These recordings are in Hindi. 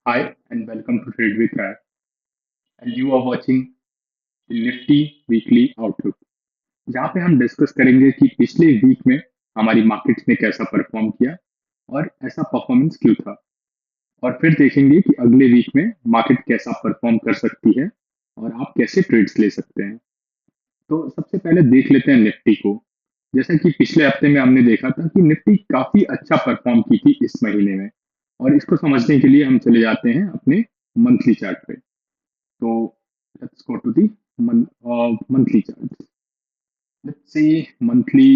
Hi and welcome to Trade with Rai. And you are watching the Nifty Weekly Outlook, जहाँ पे हम डिस्कस करेंगे कि पिछले वीक में हमारी मार्केट्स ने कैसा परफॉर्म किया और ऐसा परफॉर्मेंस क्यों था। और फिर देखेंगे कि अगले वीक में मार्केट कैसा परफॉर्म कर सकती है और आप कैसे ट्रेड्स ले सकते हैं। तो सबसे पहले देख लेते हैं निफ्टी को। जैसा कि पिछले हफ्ते में हमने देखा था कि निफ्टी काफी अच्छा परफॉर्म की थी इस महीने में, और इसको समझने के लिए हम चले जाते हैं अपने मंथली चार्ट पे। तो let's go to the monthly chart. Let's see monthly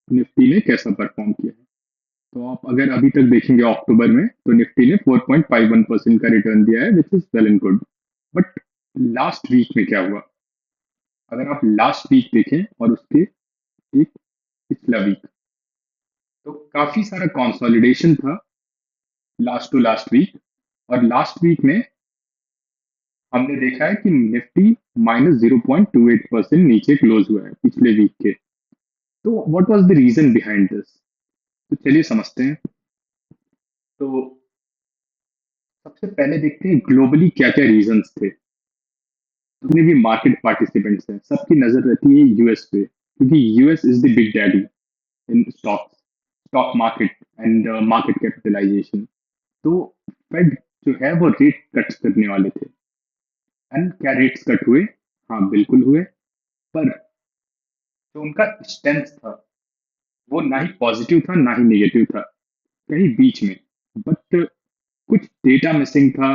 Nifty ने कैसा परफॉर्म किया है। तो आप अगर अभी तक देखेंगे अक्टूबर में, तो निफ्टी ने 4.51% का रिटर्न दिया है, which is well and good. But last week में क्या हुआ? अगर आप लास्ट वीक देखें और उसके एक पिछला वीक, तो काफी सारा कंसोलिडेशन था लास्ट टू लास्ट वीक। और लास्ट वीक में हमने देखा है कि निफ्टी -0.28% नीचे क्लोज हुआ है पिछले वीक के। तो what was the reason behind this? तो चलिए समझते हैं। तो सबसे पहले देखते हैं ग्लोबली क्या क्या रीजंस थे। जितने भी मार्केट पार्टिसिपेंट्स हैं, सबकी नजर रहती है यूएस पे, क्योंकि US is the big daddy in stock market and market capitalisation. तो फेड जो है वो रेट कट्स करने वाले थे। एंड क्या रेट्स कट हुए? हाँ, बिल्कुल हुए। पर जो उनका स्टेंस था, वो ना ही पॉजिटिव था ना ही नेगेटिव था, कहीं बीच में। बट कुछ डेटा मिसिंग था।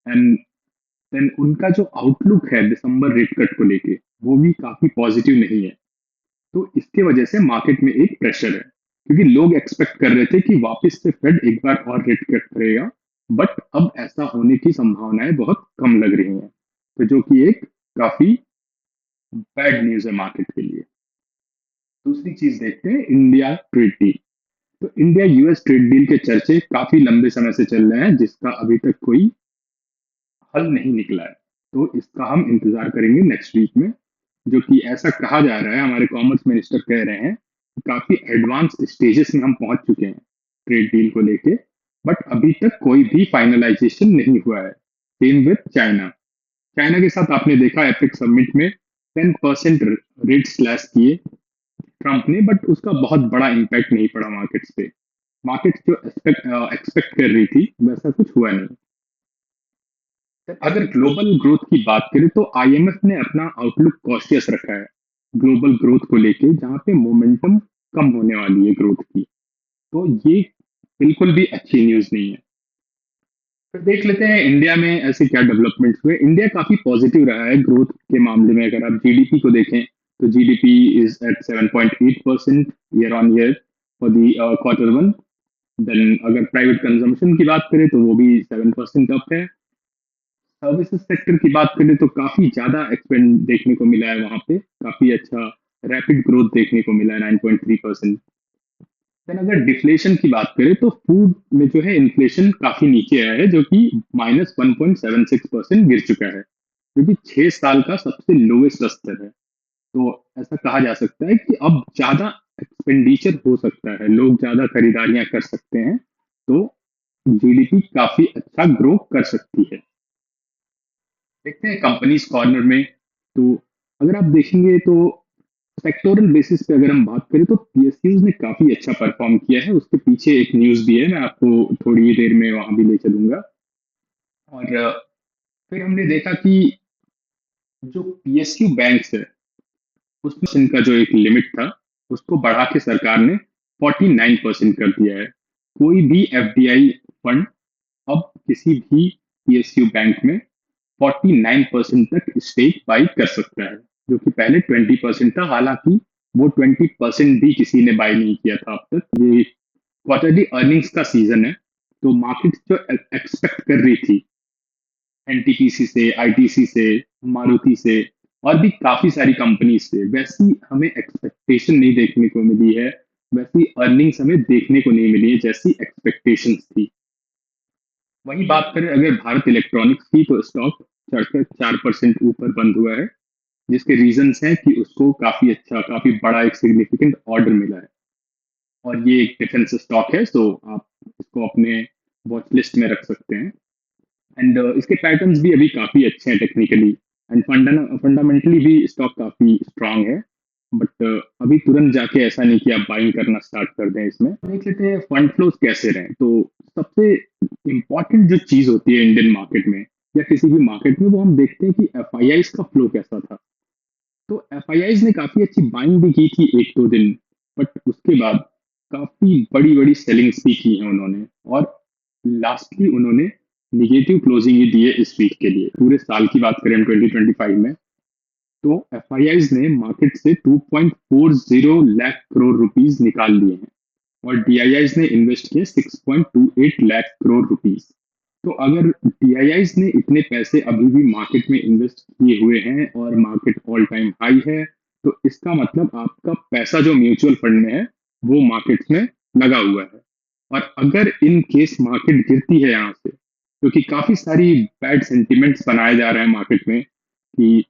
एंड देन उनका जो आउटलुक है दिसंबर रेट कट को लेके, वो भी काफी पॉजिटिव नहीं है। तो इसके वजह से मार्केट में एक प्रेशर है, क्योंकि लोग एक्सपेक्ट कर रहे थे कि वापस से फेड एक बार और रेट कट करेगा। बट अब ऐसा होने की संभावनाएं बहुत कम लग रही हैं, तो जो कि एक काफी बैड न्यूज है मार्केट के लिए। दूसरी चीज देखते हैं, इंडिया ट्रेड डील। तो इंडिया यूएस ट्रेड डील के चर्चे काफी लंबे समय से चल रहे हैं, जिसका अभी तक कोई हल नहीं निकला है। तो इसका हम इंतजार करेंगे नेक्स्ट वीक में। जो कि ऐसा कहा जा रहा है, हमारे कॉमर्स मिनिस्टर कह रहे हैं कि काफी एडवांस स्टेजेस में हम पहुंच चुके हैं ट्रेड डील को लेके। बट अभी तक कोई भी फाइनलाइजेशन नहीं हुआ है। Same with China. चाइना के साथ आपने देखा एपिक समिट में 10% रेट स्लैश किए ट्रंप ने, बट उसका बहुत बड़ा इम्पैक्ट नहीं पड़ा मार्केट्स पे। मार्केट्स जो एक्सपेक्ट कर रही थी वैसा कुछ हुआ नहीं। अगर ग्लोबल ग्रोथ की बात करें, तो आईएमएफ ने अपना आउटलुक कॉशियस रखा है ग्लोबल ग्रोथ को लेके, जहां पे मोमेंटम कम होने वाली है ग्रोथ की। तो ये बिल्कुल भी अच्छी न्यूज नहीं है। फिर देख लेते हैं इंडिया में ऐसे क्या डेवलपमेंट्स हुए। इंडिया काफी पॉजिटिव रहा है ग्रोथ के मामले में। अगर आप जीडीपी को देखें, तो GDP is at 7.8% year on year for the Q1। Then अगर प्राइवेट कंजम्पशन की बात करें, तो वो भी 7% अप है। सर्विसेज सेक्टर की बात करें तो काफी ज्यादा एक्सपेंड देखने को मिला है वहां पे, काफी अच्छा रैपिड ग्रोथ देखने को मिला है 9.3%। देन अगर डिफ्लेशन की बात करें, तो फूड में जो है इन्फ्लेशन काफी नीचे आया है, जो कि -1.76% गिर चुका है, जो कि 6 साल का सबसे लोएस्ट स्तर है। तो ऐसा कहा जा सकता है कि अब ज्यादा एक्सपेंडिचर हो सकता है, लोग ज्यादा खरीदारियां कर सकते हैं। तो जीडीपी काफी अच्छा ग्रो कर सकती है। देखते हैं कंपनीज कॉर्नर में। तो अगर आप देखेंगे, तो सेक्टोरल बेसिस पे अगर हम बात करें, तो पीएसयूज ने काफी अच्छा परफॉर्म किया है। उसके पीछे एक न्यूज भी है, मैं आपको थोड़ी देर में वहां भी ले चलूंगा। और फिर हमने देखा कि जो पीएसयू बैंक्स है, उसमें इनका जो एक लिमिट था, उसको बढ़ा के सरकार ने 49% कर दिया है। कोई भी एफडीआई फंड अब किसी भी पीएसयू बैंक में 49% तक स्टेक बाई कर सकता है, जो कि पहले 20% था। हालांकि वो 20% भी किसी ने बाई नहीं किया था अब तक। ये क्वार्टरली अर्निंग्स का सीजन है, तो मार्केट जो एक्सपेक्ट कर रही थी एनटीपीसी से, आईटीसी से, मारुति से और भी काफी सारी कंपनी से, वैसी हमें एक्सपेक्टेशन नहीं देखने को मिली है। वैसी अर्निंग्स हमें देखने को नहीं मिली है जैसी एक्सपेक्टेशंस थी। वहीं बात करें अगर भारत इलेक्ट्रॉनिक्स की, तो स्टॉक चढ़कर 4% ऊपर बंद हुआ है, जिसके रीजंस हैं कि उसको काफी अच्छा, काफी बड़ा एक सिग्निफिकेंट ऑर्डर मिला है। और ये एक डिफेंस स्टॉक है, तो आप इसको अपने वॉच लिस्ट में रख सकते हैं। एंड इसके पैटर्न्स भी अभी काफ़ी अच्छे हैं टेक्निकली, एंड फंडामेंटली भी स्टॉक काफ़ी स्ट्रांग है। बट अभी तुरंत जाके ऐसा नहीं कि आप बाइंग करना स्टार्ट कर दें इसमें। देख लेते हैं फंड फ्लोज कैसे रहें। तो सबसे इम्पॉर्टेंट जो चीज़ होती है इंडियन मार्केट में या किसी भी मार्केट में, वो हम देखते हैं कि एफ का फ्लो कैसा था। तो एफ ने काफ़ी अच्छी बाइंग भी की थी एक दो दिन, बट उसके बाद काफ़ी बड़ी बड़ी सेलिंग्स भी की हैं उन्होंने, और लास्टली उन्होंने निगेटिव क्लोजिंग ही दी है इस वीक के लिए। पूरे साल की बात करें 2025 में, तो एफ ने मार्केट से 2.40 लाख करोड़ रुपीस निकाल लिए हैं, और डी ने इन्वेस्ट किए 6.28 लाख करोड़ रुपीस। तो अगर डी ने इतने पैसे अभी भी मार्केट में इन्वेस्ट किए हुए हैं और मार्केट ऑल टाइम हाई है, तो इसका मतलब आपका पैसा जो म्यूचुअल फंड में है वो मार्केट में लगा हुआ है। और अगर इन केस मार्केट गिरती है यहाँ से, क्योंकि काफी सारी बैड सेंटिमेंट्स बनाए जा रहे हैं मार्केट में, कि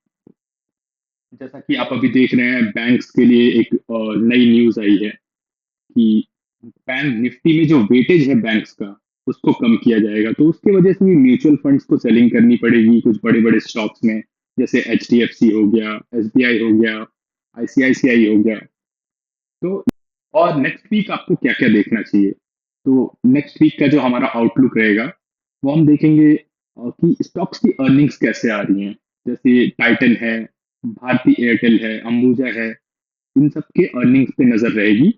जैसा कि आप अभी देख रहे हैं बैंक्स के लिए एक नई न्यूज आई है कि बैंक निफ्टी में जो वेटेज है बैंक्स का, उसको कम किया जाएगा। तो उसके वजह से भी म्यूचुअल फंड्स को सेलिंग करनी पड़ेगी कुछ बड़े बड़े स्टॉक्स में, जैसे एच हो गया, एसबीआई हो गया, आईसीआईसीआई हो गया। तो और नेक्स्ट वीक आपको क्या क्या देखना चाहिए। तो नेक्स्ट वीक का जो हमारा आउटलुक रहेगा, वो हम देखेंगे कि स्टॉक्स की अर्निंग्स कैसे आ रही हैं। जैसे टाइटन है, भारती एयरटेल है, अंबुजा है, इन सब के अर्निंग्स पे नजर रहेगी।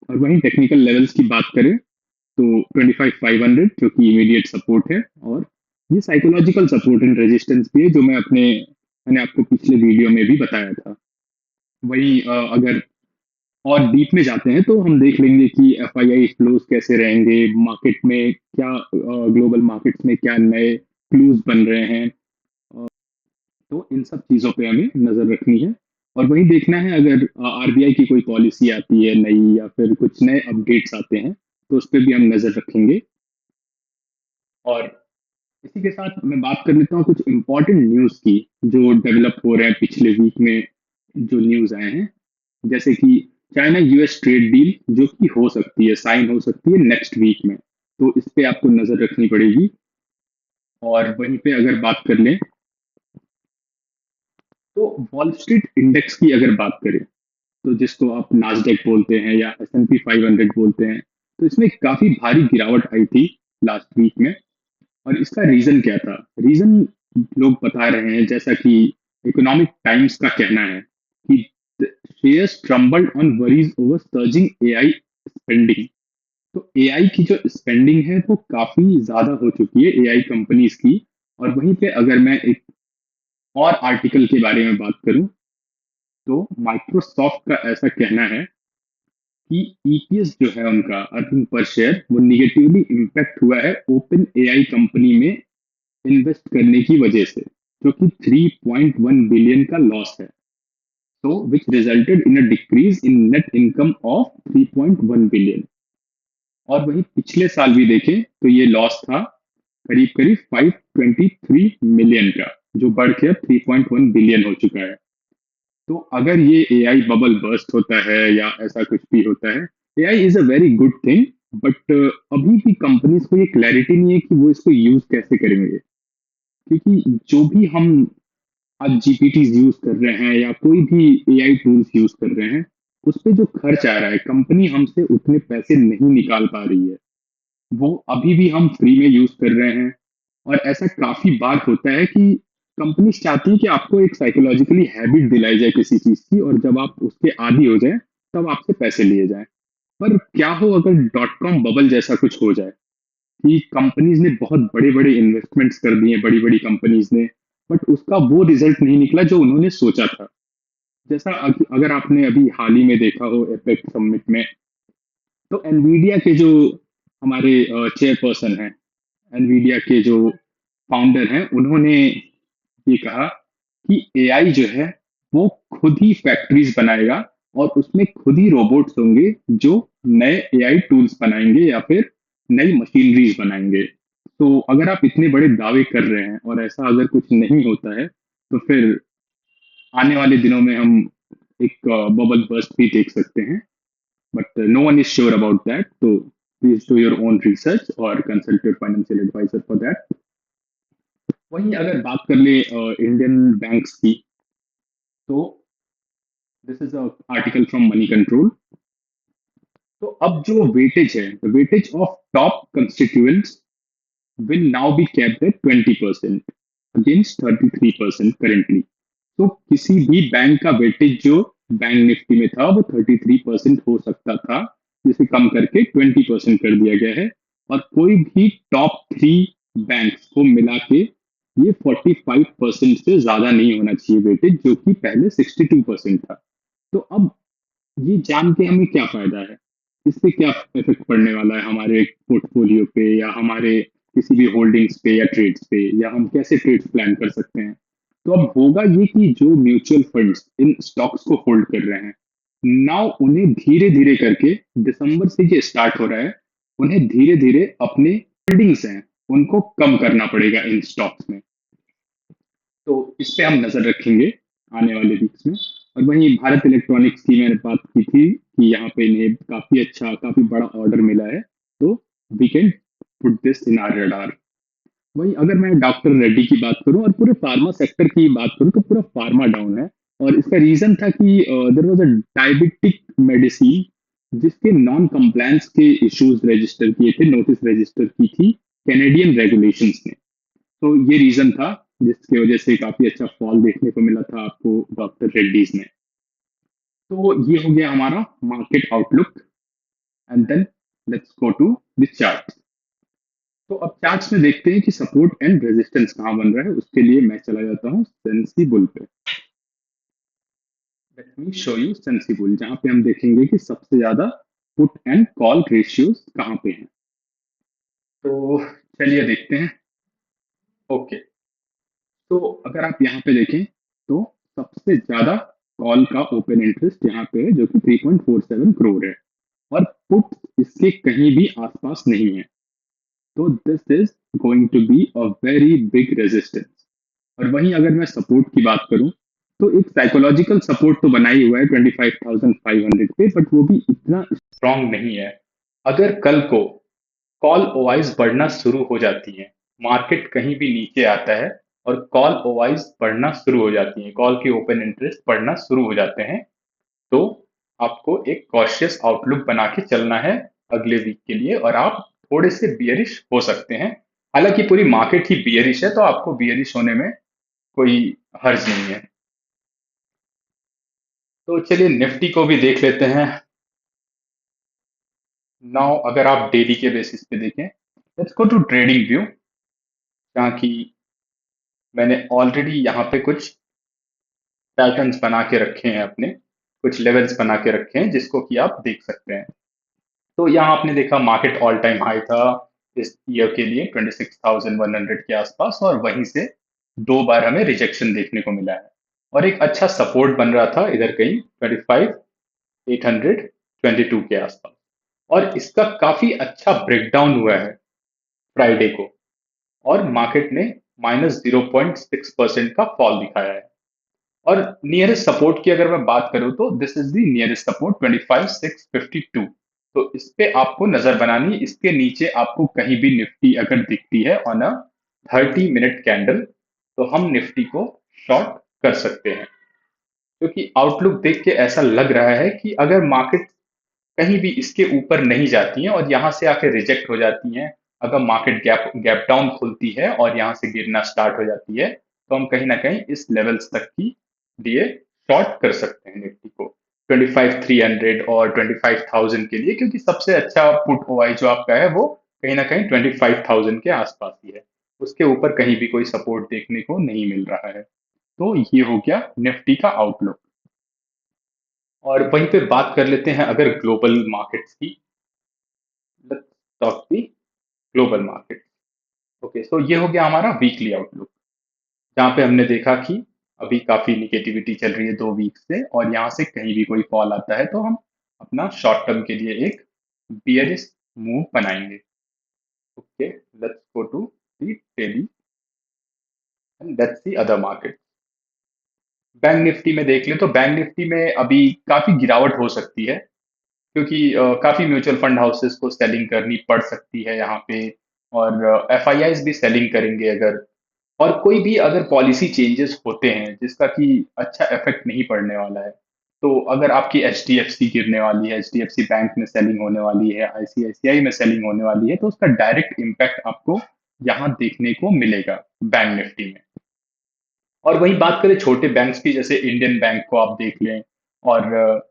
और वहीं टेक्निकल लेवल्स की बात करें, तो 25,500 जो कि इमीडिएट सपोर्ट है, और ये साइकोलॉजिकल सपोर्ट एंड रेजिस्टेंस भी है, जो मैंने आपको पिछले वीडियो में भी बताया था। वहीं अगर और डीप में जाते हैं तो हम देख लेंगे कि एफआईआई फ्लोज कैसे रहेंगे मार्केट में, क्या ग्लोबल मार्केट्स में क्या नए क्लूज बन रहे हैं। तो इन सब चीज़ों पे हमें नज़र रखनी है। और वही देखना है, अगर आरबीआई की कोई पॉलिसी आती है नई या फिर कुछ नए अपडेट्स आते हैं, तो उस पर भी हम नज़र रखेंगे। और इसी के साथ मैं बात कर लेता हूँ कुछ इम्पोर्टेंट न्यूज़ की जो डेवलप हो रहे हैं पिछले वीक में, जो न्यूज़ आए हैं। जैसे कि चाइना यूएस ट्रेड डील जो कि हो सकती है, साइन हो सकती है नेक्स्ट वीक में, तो इस पे आपको नज़र रखनी पड़ेगी। और वहीं पे अगर बात कर लें, तो वॉल स्ट्रीट इंडेक्स की अगर बात करें, तो जिसको आप नास्डेक बोलते हैं या S&P 500 बोलते हैं, तो इसमें काफ़ी भारी गिरावट आई थी लास्ट वीक में। और इसका रीज़न क्या था? रीज़न लोग बता रहे हैं, जैसा कि इकोनॉमिक टाइम्स का कहना है कि shares trembled on worries over surging AI spending. तो एआई की जो स्पेंडिंग है वो काफ़ी ज़्यादा हो चुकी है एआई कंपनीज की। और वहीं पे अगर मैं एक और आर्टिकल के बारे में बात करूं, तो माइक्रोसॉफ्ट का ऐसा कहना है कि ईपीएस जो है उनका, अर्निंग पर शेयर, वो निगेटिवली इम्पैक्ट हुआ है ओपन एआई कंपनी में इन्वेस्ट करने की वजह से, जो कि 3.1 बिलियन का लॉस है। तो विच resulted in a decrease in net income of 3.1 billion. और वहीं पिछले साल भी देखें तो ये लॉस था करीब करीब 523 मिलियन का, जो बढ़ के अब 3.1 बिलियन हो चुका है। तो अगर ये एआई बबल बर्स्ट होता है या ऐसा कुछ भी होता है, AI is a very good thing, but अभी भी कंपनीज को ये क्लैरिटी नहीं है कि वो इसको यूज कैसे करेंगे। क्योंकि जो भी हम आज जीपीटी यूज कर रहे हैं या कोई भी एआई टूल्स यूज कर रहे हैं, उस पे जो खर्च आ रहा है, कंपनी हमसे उतने पैसे नहीं निकाल पा रही है, वो अभी भी हम फ्री में यूज कर रहे हैं। और ऐसा काफी बार होता है कि कंपनी चाहती है कि आपको एक साइकोलॉजिकली हैबिट दिलाई जाए किसी चीज की, और जब आप उसके आदी हो जाए तब आपसे पैसे लिए जाए। पर क्या हो अगर डॉट कॉम बबल जैसा कुछ हो जाए, कि कंपनीज ने बहुत बड़े बड़े इन्वेस्टमेंट्स कर दिए बड़ी बड़ी कंपनीज ने, बट उसका वो रिजल्ट नहीं निकला जो उन्होंने सोचा था। जैसा अगर आपने अभी हाल ही में देखा हो एपेक समिट में, तो एनवीडिया के जो हमारे चेयरपर्सन हैं, एनवीडिया के जो फाउंडर हैं, उन्होंने ये कहा कि एआई जो है वो खुद ही फैक्ट्रीज बनाएगा, और उसमें खुद ही रोबोट्स होंगे जो नए एआई टूल्स बनाएंगे या फिर नई मशीनरीज बनाएंगे। तो अगर आप इतने बड़े दावे कर रहे हैं और ऐसा अगर कुछ नहीं होता है, तो फिर आने वाले दिनों में हम एक बबल बर्स्ट भी देख सकते हैं। But no one is sure about that, तो please do your own research और consult your financial advisor for that. वहीं अगर बात कर ले इंडियन बैंक्स की, तो this is a article from Moneycontrol. तो अब जो वेटेज है, the weightage of top constituents will now be capped at 20% against 33% currently। तो किसी भी बैंक का वेटेज जो बैंक निफ्टी में था वो 33% हो सकता था, जिसे कम करके 20% कर दिया गया है। और कोई भी टॉप थ्री बैंक्स को मिला के ये 45% से ज्यादा नहीं होना चाहिए वेटेज, जो कि पहले 62% था। तो अब ये जान के हमें क्या फायदा है, इससे क्या इफेक्ट पड़ने वाला है हमारे पोर्टफोलियो पे या हमारे किसी भी होल्डिंग्स पे या ट्रेड्स पे, या हम कैसे ट्रेड्स प्लान कर सकते हैं। तो अब होगा ये कि जो म्यूचुअल फंड्स इन स्टॉक्स को होल्ड कर रहे हैं, नाउ उन्हें धीरे धीरे करके, दिसंबर से ये स्टार्ट हो रहा है, उन्हें धीरे धीरे अपने होल्डिंग्स हैं उनको कम करना पड़ेगा इन स्टॉक्स में। तो इस पे हम नजर रखेंगे आने वाले वीक्स में। और वहीं भारत इलेक्ट्रॉनिक्स की मैंने बात की थी कि यहाँ पे इन्हें काफी बड़ा ऑर्डर मिला है, तो we can put this in our radar. वहीं अगर मैं डॉक्टर रेड्डी की बात करूं और पूरे फार्मा सेक्टर की बात करूं, तो पूरा फार्मा डाउन है। और इसका रीजन था कि there was a diabetic medicine जिसके नॉन कंप्लायंस के इश्यूज रजिस्टर किए थे, नोटिस रजिस्टर की थी कैनेडियन रेगुलेशंस ने। तो ये रीजन था जिसकी वजह से काफी अच्छा फॉल देखने को मिला था आपको डॉक्टर रेड्डीज में। तो ये हो गया हमारा market outlook. And then let's go to the chart. तो अब चार्ट्स में देखते हैं कि सपोर्ट एंड रेजिस्टेंस कहाँ बन रहा है। उसके लिए मैं चला जाता हूँ सेंसिबल पे। Let me show you sensible, जहाँ पे हम देखेंगे कि सबसे ज्यादा पुट एंड कॉल रेशियोज कहाँ पे हैं। तो चलिए देखते हैं। ओके, तो अगर आप यहाँ पे देखें, तो सबसे ज्यादा कॉल का ओपन इंटरेस्ट यहाँ पे है, जो कि 3.47 करोड़ है। और पुट इसके कहीं भी आसपास नहीं है। तो this is going to be a very big resistance. और वहीं अगर मैं सपोर्ट की बात करूं, तो एक साइकोलॉजिकल सपोर्ट तो बना ही हुआ है 25,500 पे, बट वो भी इतना स्ट्रांग नहीं है। अगर कल को कॉल ओआईज बढ़ना शुरू हो जाती है, मार्केट कहीं भी नीचे आता है और कॉल ओआईज बढ़ना शुरू हो जाती है, कॉल की ओपन इंटरेस्ट बढ़ना शुरू हो जाते हैं, तो आपको एक कॉशियस आउटलुक बना के चलना है अगले वीक के लिए, और आप थोड़े से बियरिश हो सकते हैं। हालांकि पूरी मार्केट ही बियरिश है, तो आपको बियरिश होने में कोई हर्ज नहीं है। तो चलिए निफ्टी को भी देख लेते हैं। नाउ अगर आप डेली के बेसिस पे देखें, let's go to trading view, जहाँ की मैंने ऑलरेडी यहाँ पे कुछ पैटर्न्स बना के रखे हैं, अपने कुछ लेवल्स बना के रखे हैं जिसको कि आप देख सकते हैं। तो यहाँ आपने देखा मार्केट ऑल टाइम हाई था इस ईयर के लिए 26,100 के आसपास, और वहीं से दो बार हमें रिजेक्शन देखने को मिला है। और एक अच्छा सपोर्ट बन रहा था इधर कहीं 25,822 के आसपास। और इसका काफी अच्छा ब्रेकडाउन हुआ है फ्राइडे को, और मार्केट ने -0.6% का फॉल दिखाया है। और नियरेस्ट सपोर्ट की अगर मैं बात करूं, तो this is the nearest support 25,652। तो इस पे आपको नजर बनानी है। इसके नीचे आपको कहीं भी निफ्टी अगर दिखती है ऑन अ 30 मिनट कैंडल, तो हम निफ्टी को शॉर्ट कर सकते हैं, क्योंकि आउटलुक देख के ऐसा लग रहा है कि अगर मार्केट कहीं भी इसके ऊपर नहीं जाती हैं और यहाँ से आके रिजेक्ट हो जाती हैं, अगर मार्केट गैप गैप डाउन खुलती है और यहाँ से गिरना स्टार्ट हो जाती है, तो हम कहीं ना कहीं इस लेवल्स तक की लिए शॉर्ट कर सकते हैं निफ्टी को 25,300 और 25,000 के लिए, क्योंकि सबसे अच्छा पुट ओआई जो आपका है वो कहीं ना कहीं 25,000 के आसपास ही है। उसके ऊपर कहीं भी कोई सपोर्ट देखने को नहीं मिल रहा है। तो ये हो गया निफ्टी का आउटलुक। और वहीं पे बात कर लेते हैं अगर ग्लोबल मार्केट्स की। Let's talk the global market. Okay, so ये हो गया हमारा वीकली आउटलुक, जहाँ पे हमने देखा कि अभी काफी निगेटिविटी चल रही है 2 वीक से, और यहाँ से कहीं भी कोई फॉल आता है तो हम अपना शॉर्ट टर्म के लिए एक बियरिश मूव बनाएंगे। Okay, let's go to the daily and let's see other market. Bank Nifty में देख ले, तो बैंक निफ्टी में अभी काफी गिरावट हो सकती है, क्योंकि काफी म्यूचुअल फंड हाउसेस को सेलिंग करनी पड़ सकती है यहाँ पे, और एफआईआईज भी सेलिंग करेंगे अगर और कोई भी अगर पॉलिसी चेंजेस होते हैं जिसका कि अच्छा इफेक्ट नहीं पड़ने वाला है, तो अगर आपकी एचडीएफसी गिरने वाली है, एचडीएफसी बैंक में सेलिंग होने वाली है, आईसीआईसीआई में सेलिंग होने वाली है, तो उसका डायरेक्ट इम्पैक्ट आपको यहाँ देखने को मिलेगा बैंक निफ्टी में। और वहीं बात करें छोटे बैंक्स की, जैसे इंडियन बैंक को आप देख लें और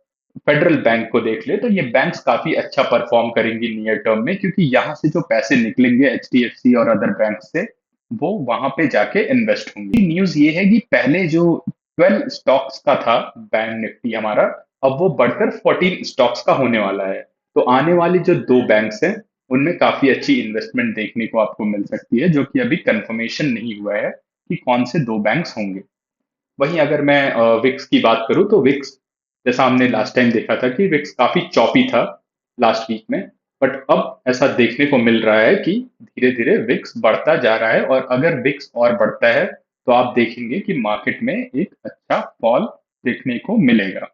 फेडरल बैंक को देख लें, तो ये बैंक्स काफी अच्छा परफॉर्म करेंगी नियर टर्म में, क्योंकि यहाँ से जो पैसे निकलेंगे एचडीएफसी और अदर बैंक से, वो वहां पे जाके इन्वेस्ट होंगे। न्यूज ये है कि पहले जो 12 स्टॉक्स का था बैंक निफ्टी हमारा, अब वो बढ़कर 14 स्टॉक्स का होने वाला है। तो आने वाली जो दो बैंक्स हैं, उनमें काफी अच्छी इन्वेस्टमेंट देखने को आपको मिल सकती है, जो कि अभी कंफर्मेशन नहीं हुआ है कि कौन से दो बैंक्स होंगे। वहीं अगर मैं विक्स की बात करूं, तो विक्स, जैसा हमने लास्ट टाइम देखा था कि विक्स काफी चॉपी था लास्ट वीक में, बट अब ऐसा देखने को मिल रहा है कि धीरे धीरे विक्स बढ़ता जा रहा है, और अगर विक्स और बढ़ता है तो आप देखेंगे कि मार्केट में एक अच्छा फॉल देखने को मिलेगा।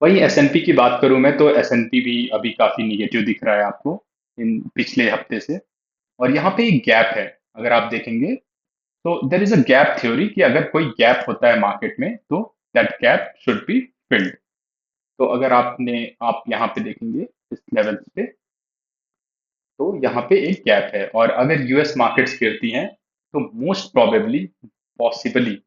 वहीं एसएनपी की बात करूं मैं, तो एसएनपी भी अभी काफी निगेटिव दिख रहा है आपको इन पिछले हफ्ते से। और यहाँ पे एक गैप है, अगर आप देखेंगे तो there is a gap theory, कि अगर कोई गैप होता है मार्केट में तो that gap should be filled. तो अगर आप यहाँ पे देखेंगे इस लेवल पे, तो यहाँ पे एक गैप है, और अगर यूएस मार्केट्स गिरती हैं तो most probably, possibly,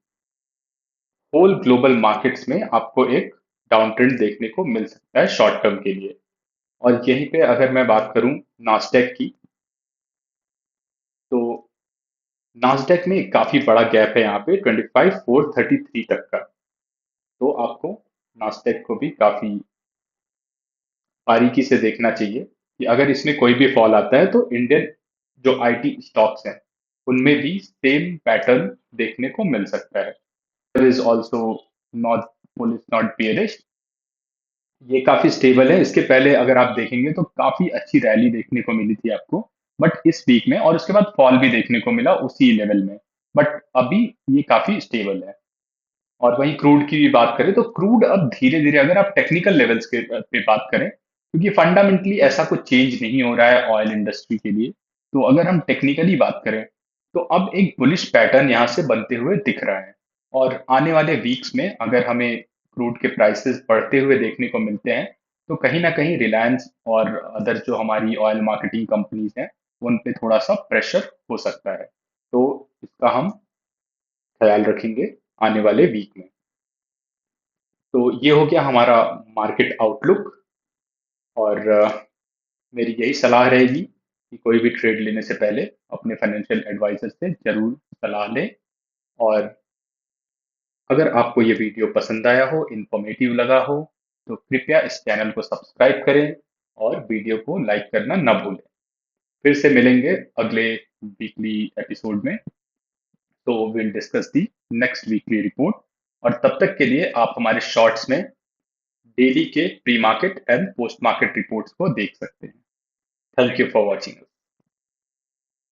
whole global markets में आपको एक डाउन ट्रेंड देखने को मिल सकता है शॉर्ट टर्म के लिए। और यहीं पे अगर मैं बात करूं नास्डेक की, तो नास्डेक में काफी बड़ा गैप है यहाँ पे 25,433 तक का। तो आपको नास्डेक को भी काफी बारीकी से देखना चाहिए, कि अगर इसमें कोई भी फॉल आता है तो इंडियन जो आईटी स्टॉक्स हैं उनमें भी सेम पैटर्न देखने को मिल सकता है। Is also not, police not bearish, ये काफी स्टेबल है। इसके पहले अगर आप देखेंगे तो काफी अच्छी रैली देखने को मिली थी आपको, बट इस वीक में, और उसके बाद फॉल भी देखने को मिला उसी लेवल में, बट अभी ये काफी स्टेबल है। और वहीं क्रूड की भी बात करें, तो क्रूड अब धीरे धीरे, अगर आप टेक्निकल लेवल्स के पे बात करें, क्योंकि फंडामेंटली ऐसा कुछ चेंज नहीं हो रहा है ऑयल इंडस्ट्री के लिए, तो अगर हम टेक्निकली बात करें तो अब एक बुलिश पैटर्न यहाँ से बनते हुए दिख रहा है। और आने वाले वीक्स में अगर हमें क्रूड के प्राइसेस बढ़ते हुए देखने को मिलते हैं, तो कहीं ना कहीं रिलायंस और अदर जो हमारी ऑयल मार्केटिंग कंपनीज हैं, उन पे थोड़ा सा प्रेशर हो सकता है। तो इसका हम ख्याल रखेंगे आने वाले वीक में। तो ये हो गया हमारा मार्केट आउटलुक। और मेरी यही सलाह रहेगी कि कोई भी ट्रेड लेने से पहले अपने फाइनेंशियल एडवाइजर से जरूर सलाह लें। और अगर आपको ये वीडियो पसंद आया हो, इंफॉर्मेटिव लगा हो, तो कृपया इस चैनल को सब्सक्राइब करें और वीडियो को लाइक करना न भूलें। फिर से मिलेंगे अगले वीकली एपिसोड में, तो will discuss the next weekly report. और तब तक के लिए आप हमारे शॉर्ट्स में डेली के pre market and post market reports को देख सकते हैं। Thank you for watching.